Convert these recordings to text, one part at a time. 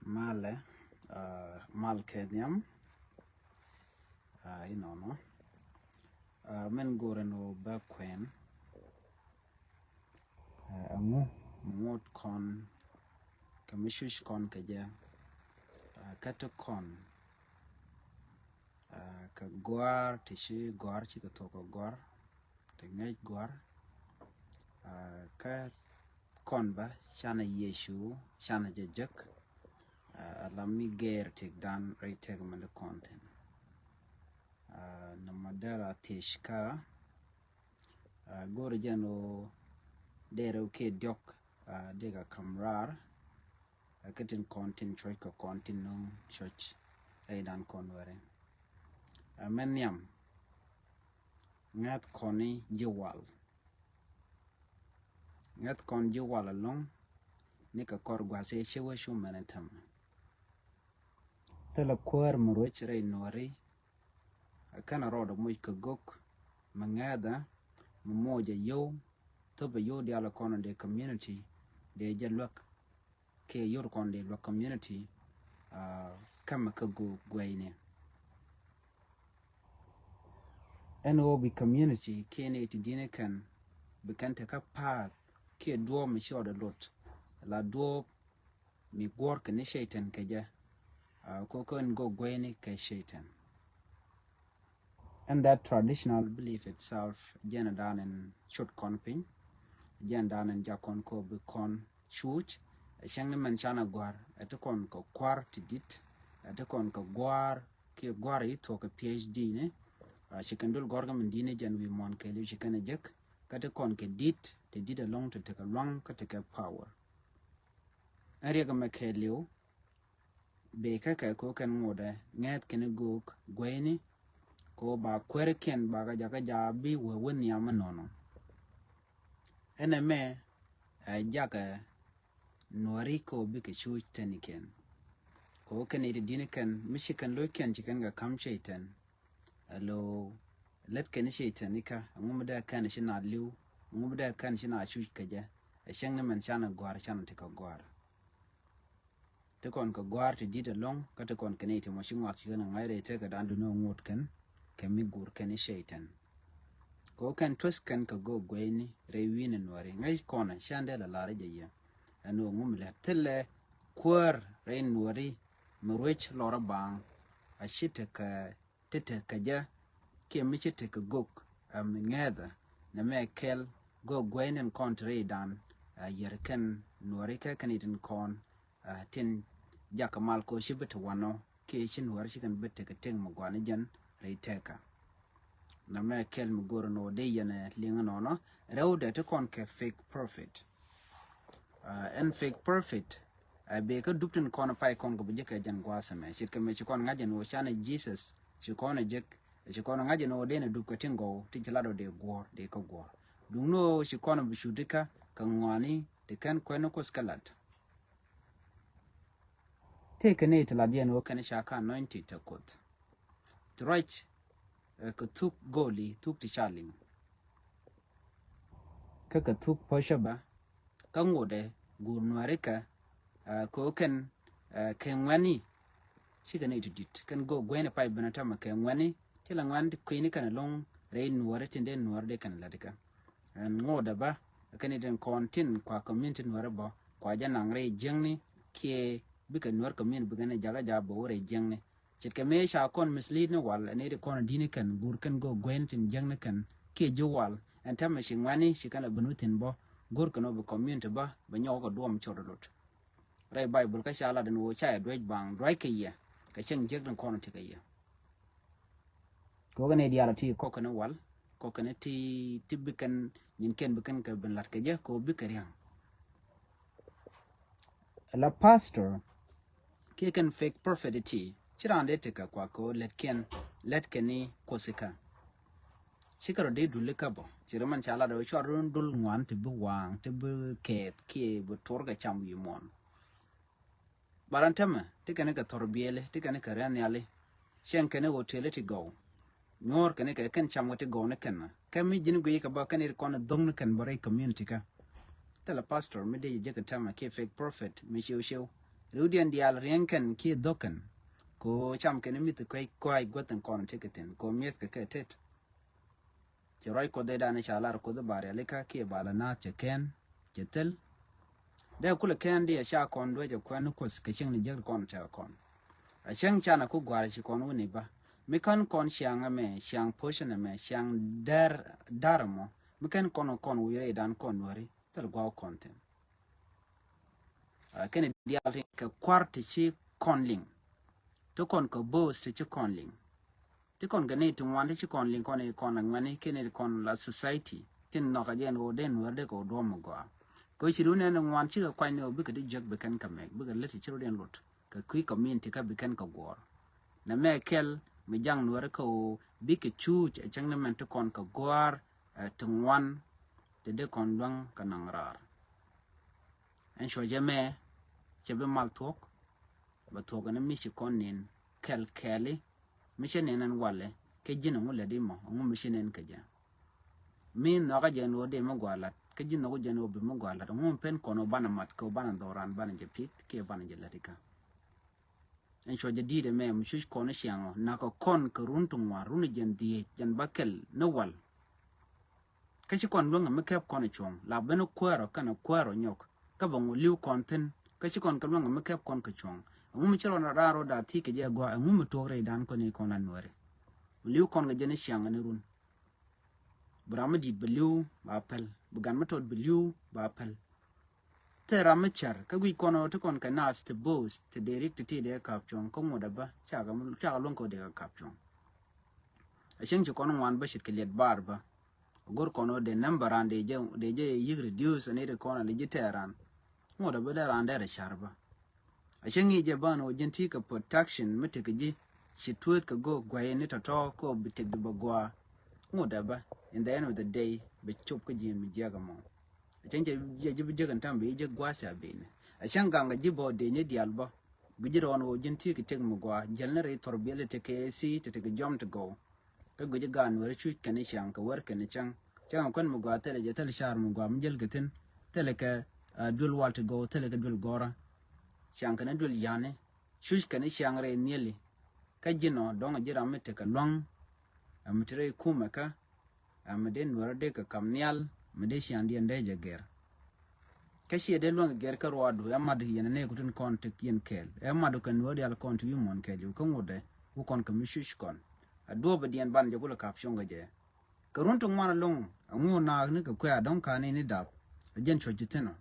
male mal kenyam no men gore no bakwen angu mot kon kamishush kon kaja kato kon ka gwar tishi gwar chika toko gwar te ngay gwar ka kon ba shana yeshu shana jajak alami ger tik dan ray teg manda content na madara tishka gore jano dero ke diok dega kamrar katin content choy ko content no church ay dan konware menyam ngat koni jiwal ngat kon jiwal along nika kor gwase shewa shu manatam tela kwar murwech ray nori kana rodo moy ka gok mangada mmoja yo toba yo di ala kono de community de jalwak ke yor kon de lo community kama ka go gwayne NOB community kene ti dine kan bekante ka path ke duo mi shoda lot la duo mi gwor ka ni shaitan kaja ko kon go gwayne ka shaitan. And that traditional belief itself jana down in short konping jana down in jakon ko be kon chuch shangni man chana gwar atakon ko kwar tidit atakon ko gwar ke gwar ito ka PhD ne shikandul gorga mendine jan wi mon ke li shikana jek kata kon ke dit te did along to take a long ka take power ari ga makelio be ka ko kan ngoda ngat ken gok gweni ko ba kwerken ba ga jaga jabi we woni amanono eneme jaga nori ko bi ke shu taniken ko kan ide dinikan mishikan loken chikan ga kam shaitan alo let ken shaitan nika ngumda kan shi na liu ngumda kan shi na shu kaja shang ne man chana gwar chana tika gwar te kon ko gwar te dida long ka te kon kenete mo shi ngat chikan ngaire te ka dandu no ngot kan kemi gur ken shaitan ko kan twis kan ka go gweni rewin nori ngai kona shande la lare jeya anu ngumle tele kwar rein nori murwech lora bang a shite ka tete kaja ke michite ka gok ngeda na mekel go gwenen kontre dan yerken nori ka kanitin kon tin jakamal ko shibete wano ke shin war shikan bette ka teng magwana jan reiteka na mekel mugoro no de yana lingano no rewde to kon ke fake prophet and fake prophet be ka duptin kon pai kon go bije ka jan gwasa me shit ka me kon ngajen wo shana Jesus shi kon jek shi kon ngajen no de na dupka tingo tijlado de gwor de ko gwor dungno shi kon bi shudika ka ngwani de kan kweno ko skalat take ne tla dien wo kan shaka 90 ta kot to right ka tuk goli tuk ti charling ka tuk poshaba ka ngode gurnwarika ko kan kenwani shiga ne tudit kan go gwene pai banata ma kenwani tila ngwandi kwini kan long rain wore tinde nwar de kan ladika ngoda ba kan den kontin kwa community nwar ba kwa jana ngre jengni ke bika nwar community bigane jaga jabo wore jengni chitke me sha kon mislead no wal ne de kon dini kan gur kan go gwentin jengni kan ke jowal antama shingwani shikana bunutin bo gur kan obo community ba banyo duom chodolot ray bible ka shala den wo cha dwej bang dry ke ya ka cheng jeg den kon tikaya ko gane diara ti ko kan wal ko kan ti tibikan nyin ken bikan ka ben lat ke je ko bikariang la pastor ke kan fake prophet chirande teka kwa ko let keni kosika shikaro de dulika bo chiraman chala do chorun dul ngwan te buwang te bu ke bu torga cham yimon barantama tikane ka torbiele tikane ka ranyale shen kene hotel ti go nor kene ka kan cham wote go ne kan kami jin go yika ba kane ko na dong ne kan bare community ka tela pastor me de je ka tama ke fake prophet me shew rudian dial rienken ki doken ko cham ken mit ko ai goten kon tiketin ko mies ke ketet Cherai ko de dane chalar ko de bare leka ki bala na cheken chetel de kula ken dia sha kon do je kwan ko skeching ni jer kon ta kon a cheng chana ku gwar chi kon woni ba mi kan kon siang me siang portion me siang darmo mi kan kon wi dan kon wari tel gwa content a ken dia ka kwart chi konling to kon ko boast chi konling ti kon gane tu wan ti kon ling kon e kon ngani ken kon la society tin no ka jen o den werde ko do mo go ko chiru ne no wan chi ka kwa ne obi ka di jog be kan ka me bi ga leti chiru den lot ka kui community ka bi kan ka gor na me kel mi jang nuore ko bi ke chu chang ne men to kon ka gor tu wan de kon dang ka nang rar en sho je me che be mal tok ba tok ne mi shi kon nin kel keli mission en wale ke jino ngule di mo ngu mission en keja min no ga jeno de mo gwala ke jino go jeno be mo gwala ngu pen kono bana mat ko bana doran bana je pit ke bana je ladika en so je di de me mu shush kono shiango na ko kon ko runtu ngwa runu jen di jen bakel no wal ke chi kon lunga me ke kono chong la beno kwero kana kwero nyok ka bongo liu konten ke chi kon kalunga me ke kon ko chong ngu chiro na raro da ti ke je go ngu mu tore dan ko ni kon anware liu kon ga jene shianga ne run brama di beliu ba pel bugan metod beliu ba pel te ramachar ka gui kono to kon ka nas te boss te direct te de kapchon ko ngoda ba cha lon ko de kapchon a shen ji kono wan ba shit kelet barba gor kono de number ande je yig reduce ne de kono de jiteran ngoda ba da rande re sharba a shen je bano jinti ka protection mutike she tweet ka go gwaye ni to ko bitek de bagwa ngoda ba in the end of the day be chop ka jin mi jaga mo a chenje je bi jagan tambe je gwasa be ne a shan ganga jibo de ne dialba gujiro on wo jinti ki tek mo gwa jelnere torbele te ke si te jom to go ka guji gan wer chu kan shan ka wer kan chang kon mo gwa tele je tele shar mo gwa mjel gatin tele ka dul wal to go tele ka dul gora shan kan dul yane chu kan shan re nieli ka jino donga jira mete ka long amtre kuma ka amaden warde ka kamnial mede shandi ande jager kashi de long ger ka roadu amadu yene ne kutun konte yen kel amadu kan wodi al konte yumon kel ko ngode ku kon ka mishish kon ado badian ban je kula kapshon gaje karuntu ngwana long ngu na ne ka kwa don ka ne dab ajen chojiteno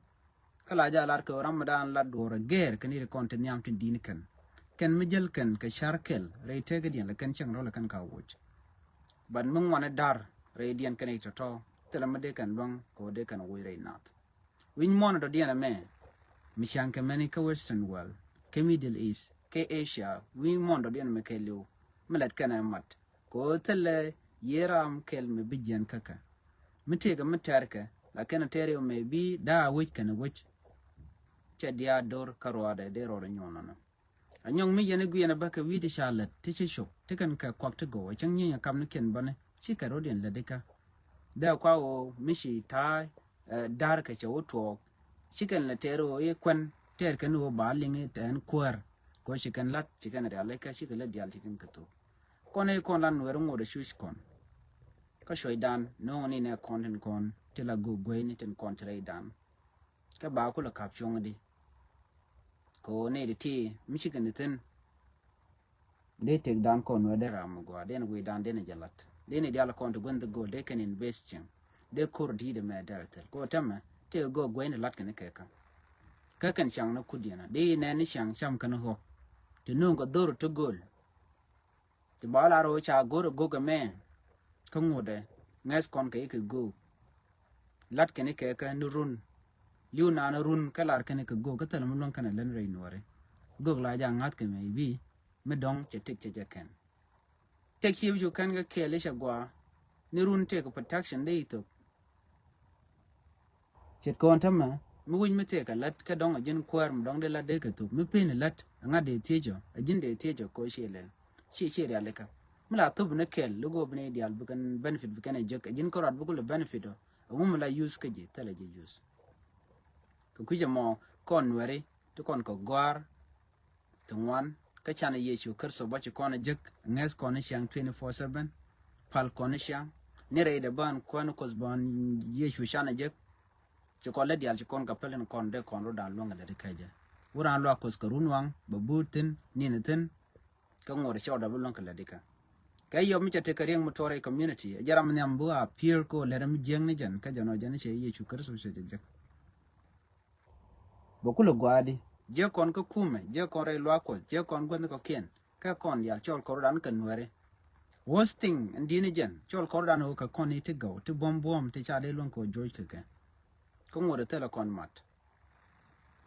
kala ja lar ka ramadan la dora ger kan ile konte nyam tin din kan mijel kan ka sharkel reite ga dian la kan chang ro la kan ka wuj ban mung wana dar radian kan ito to telamade kan long ko de kan wi re nat win mon do diana me mishan ka mani ka western world ke middle east ke asia win mon do diana me ke lu melat kana mat ko tele yeram kel me bijan kaka mite ga mutarka la kana tere me bi da wuj kan wuj che dia dor karwada de ro nyono anyong mi yene guyena baka widi shalat tichi shop tikan ka kwakta go chang nya kam ne ken bane chi ka rodien la deka da kwa o mishi ta dar ka che woto chikan la tero e kwan ter kan o balinge ten kwar ko chikan lat chikan re aleka chikan la dial chikan kato kone kon lan wer ngode shush kon ka shoidan no ni ne konten kon tela go gweni ten kon tre dan ka ba ko la kapchong di ko ne de ti michigan de ten de tek dan kon we de ram go den we dan den jalat de ne dial kon to gon the go de kan invest de kor di de me dalter ko tama te go ne lat kan ke ka kan chang na kudiana de ne ni chang cham kan ho te no go dor to gol te bala ro cha go ga me ko ngode nges kon ke go lat kan ke ka nurun liu na na run kalar kene ka go ka tel mun kana len re nore go la ja ngat ke me bi me dong che tik che jaken tek chi ju kan ga ke le shagwa ni run te ko protection de ito chet ko antama mu win me te ka lat ka dong ajin kwar mu dong de la de ka tu me pin lat nga de tejo ajin de tejo ko shelen chi ya le ka mula tu ne kel lugo bne dial bukan benefit bukan jek ajin ko rat buku le benefit do mu la use ke je tele je use ko kuje mo kon were to kon ko gwar tungwan ka chana yechu kerso ba chikona jek nges kona shang 24/7 pal kona shang nire de ban kona kos ban yechu shana jek chikola dial chikon ka pelen kon de kon ro dan longa de kaje wuran lo kos karunwang babutin ninatin ka ngor shaw da bulon kala dika kay yo mi chate karieng motore community jaram nyam bua peer ko leram jeng ni jan ka jano jan che yechu kerso se jek bokulo gwadi je kon ko kume je kon re lo ko je kon gon ko ken ka kon yal chol ko dan kan were worst thing ndine jen chol ko dan ho ka kon ni to go to bom te chade lon ko joy ke ko ngore tele kon mat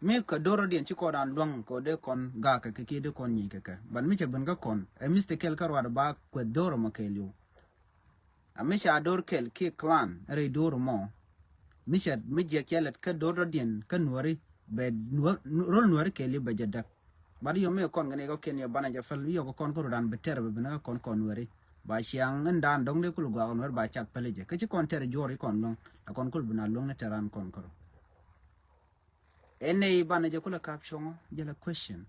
me ka doro dien ci ko dan long ko de kon ga ka ke de kon ni ke ban mi che ban ga kon e mr kel karwa ba ko doro ma kelu a mi sha dor kel ki clan re doro mo mi sha mi je kelet ka doro dien kan wari be rol nuar keli be jadak bari yo me kon ngane ko ken yo bana ja fal yo ko kon ko dan beter be na kon wari ba siang ndan dong le kul gwa nuar ba chak pele je ke ci kon ter jori kon long kon kul bina long ne teran kon ko ene bana ja kula caption je la question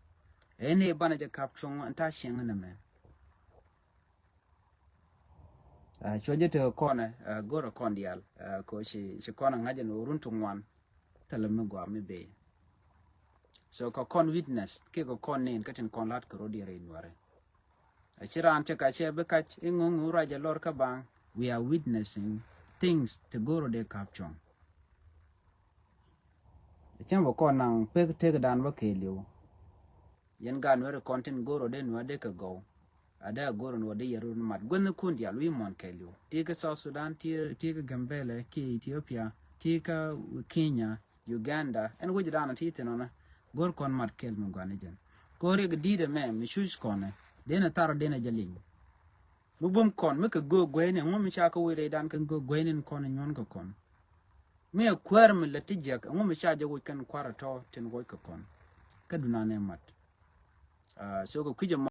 ene bana ja caption anta siang na me choje te kona goro kondial ko ci kona ngaje no runtu ngwan tele me gwa me be so ko kon witness ke ko kon nen katin kon lat ko rodi re nware achira ante ka che be ka ingung uraje lor ka bang we are witnessing things to go de caption chambo kon nang pe te dan ba ke liu yen gan were content goro de nwade ka go ada goro no de yeru mat gon kun dia lui mon ke liu ti ka South Sudan ti ka Gambele ki Ethiopia ti ka Kenya Uganda en wujidana ti tenona gor kon mat kel mu gane jen kore gdide me mi shush kone dena taro dena jaling mu bum kon me ka go gwene ngom cha ka wire dan kan go gwene kon nyon ko kon me kwer me letijak ngom cha je wo kan kwarato ten go ko kon kaduna ne mat so ko kije